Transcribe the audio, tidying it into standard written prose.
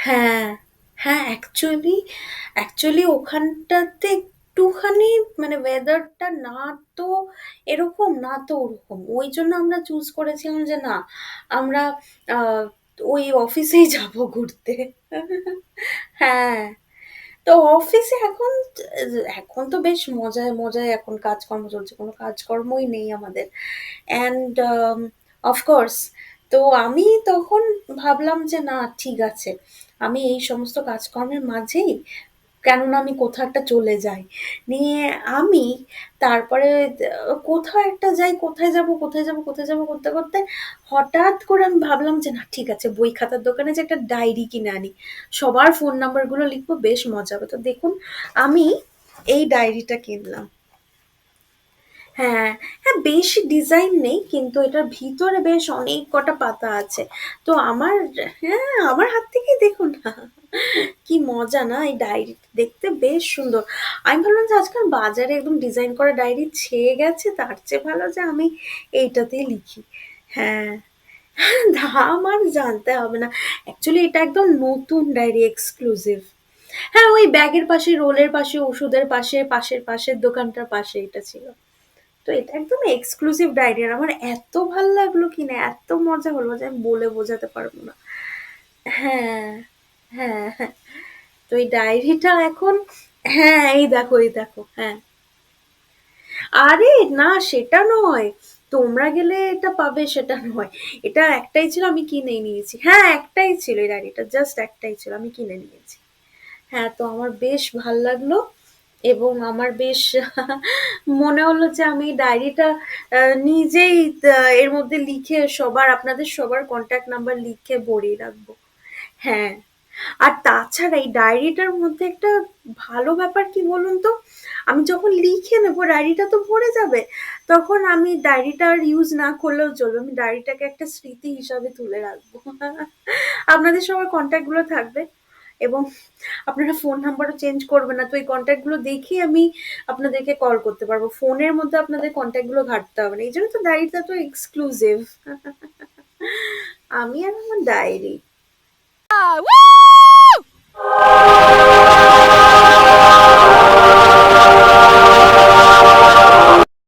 হ্যাঁ, হ্যাঁ, অ্যাকচুয়ালি ওখানটাতে একটুখানি মানে ওয়েদারটা না তো এরকম, না তো ওরকম। ওইজন্য আমরা চুজ করেছিলাম যে না, আমরা আ ওই অফিসেই যাবো ঘুরতে। হ্যাঁ। তো অফিসে এখন তো বেশ মজায় মজায় এখন কাজকর্ম চলছে, কোনো কাজকর্মই নেই আমাদের। অ্যান্ড অফকোর্স, তো আমি তখন ভাবলাম যে না, ঠিক আছে, আমি এই সমস্ত কাজকর্মের মাঝেই কেননা আমি কোথাও একটা চলে যাই, নিয়ে আমি তারপরে কোথাও একটা যাই, কোথায় যাব কোথায় যাব কোথায় যাব করতে করতে হঠাৎ করে আমি ভাবলাম যে না, ঠিক আছে, বই খাতার দোকানে যে একটা ডায়েরি কিনে আনি, সবার ফোন নাম্বারগুলো লিখবো, বেশ মজা হবে। তো দেখুন, আমি এই ডায়েরিটা কিনলাম। হ্যাঁ, হ্যাঁ, বেশি ডিজাইন নেই, কিন্তু এটার ভিতরে বেশ অনেক কটা পাতা আছে। তো হ্যাঁ, আমার হাত থেকেই দেখুন না। কি মজা না এই ডায়েরিটা, দেখতে বেশ সুন্দর। আমি ভাবলাম যে আজকাল বাজারে একদম ডিজাইন করা ডায়েরি ছেয়ে গেছে, তার চেয়ে ভালো যে আমি এইটাতেই লিখি। হ্যাঁ, দাম আর জানতে হবে না। অ্যাকচুয়ালি এটা একদম নতুন ডায়েরি, এক্সক্লুসিভ। হ্যাঁ, ওই ব্যাগের পাশে, রোলের পাশে, ওষুধের পাশে, পাশের দোকানটার পাশে এটা ছিল। তো এটা একদম এক্সক্লুসিভ ডায়েরি, আর আমার এত ভাল লাগলো কিনে, এত মজা হলো যে আমি বলে বোঝাতে পারবো না। হ্যাঁ, হ্যাঁ, হ্যাঁ। তো এই ডায়েরিটা এখন, হ্যাঁ, এই দেখো, হ্যাঁ। আরে না, সেটা নয়। তোমরা গেলে এটা পাবে সেটা নয়। এটা একটাই ছিল, আমি কিনেই নিয়েছি। হ্যাঁ, একটাই ছিল এই ডায়েরিটা, জাস্ট একটাই ছিল, আমি কিনে নিয়েছি। হ্যাঁ, তো আমার বেশ ভাল লাগলো, এবং আমার বেশ মনে হলো যে আমি ডায়েরিটা নিজেই এর মধ্যে লিখে আপনাদের সবার কন্ট্যাক্ট নাম্বার লিখে ভরিয়ে রাখবো। হ্যাঁ, আর তাছাড়া এই ডায়েরিটার মধ্যে একটা ভালো ব্যাপার কি বলুন তো, আমি যখন লিখে নেবো ডায়েরিটা তো ভরে যাবে, তখন আমি ডায়েরিটা আর ইউজ না করলেও চলবে, আমি ডায়েরিটাকে একটা স্মৃতি হিসাবে তুলে রাখবো। আপনাদের সবার কন্ট্যাক্ট গুলো থাকবে, এবং আপনারা ফোন নাম্বারও চেঞ্জ করবেন না, তো এই কন্ট্যাক্ট গুলো দেখেই আমি আপনাদেরকে কল করতে পারবো, ফোনের মধ্যে আপনাদের কন্ট্যাক্ট গুলো ঘাটতে হবে না, এই জন্য তো ডায়েরিটা তো এক্সক্লুসিভ। আমি আর আমার ডায়েরি।